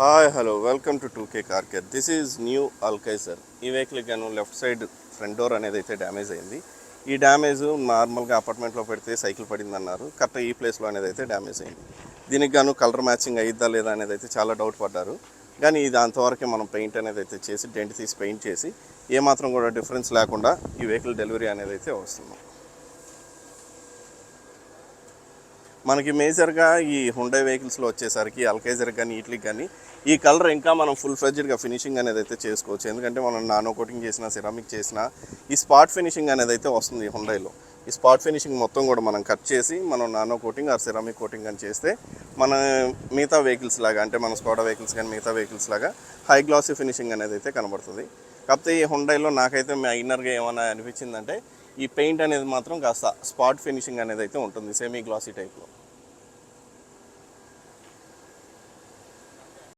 Hi hello welcome to 2K car care. This is new అల్కైజర్. ఈ vehicle గాను left side front door అనేది అయితే డ్యామేజ్ అయింది. ఈ డ్యామేజ్ నార్మల్గా అపార్ట్మెంట్లో పెడితే సైకిల్ పడింది అన్నారు. కరెక్ట్ ఈ ప్లేస్లో అనేది అయితే డ్యామేజ్ అయింది. దీనికి గాను కలర్ మ్యాచింగ్ అయిద్దా లేదా అనేది అయితే చాలా డౌట్ పడ్డారు. కానీ ఇది అంతవరకే మనం పెయింట్ అనేది అయితే చేసి డెంట్ తీసి పెయింట్ చేసి ఏమాత్రం కూడా డిఫరెన్స్ లేకుండా ఈ వెహికల్ డెలివరీ అనేది అయితే వస్తుంది. మనకి మేజర్గా ఈ హుండై వెహికల్స్లో వచ్చేసరికి అల్కైజర్ కానీ వీటికి కానీ ఈ కలర్ ఇంకా మనం ఫుల్ ఫ్లెడ్జ్డ్గా ఫినిషింగ్ అనేది అయితే చేసుకోవచ్చు. ఎందుకంటే మనం నానో కోటింగ్ చేసిన సిరామిక్ చేసిన ఈ స్పాట్ ఫినిషింగ్ అనేది అయితే వస్తుంది హుండైలో. ఈ స్పాట్ ఫినిషింగ్ మొత్తం కూడా మనం కట్ చేసి మనం nano coating or ceramic coating అని చేస్తే మన మిగతా వెహికల్స్ లాగా అంటే మన స్కోడా వెహికల్స్ కానీ మిగతా వెహికల్స్ లాగా హై గ్లాసీ ఫినిషింగ్ అనేది అయితే కనబడుతుంది. కాకపోతే ఈ హుండైలో నాకైతే మైనర్గా ఏమైనా అనిపించిందంటే ఈ పెయింట్ అనేది మాత్రం కాస్త స్పాట్ ఫినిషింగ్ అనేది అయితే ఉంటుంది సెమీ గ్లాసీ టైప్లో.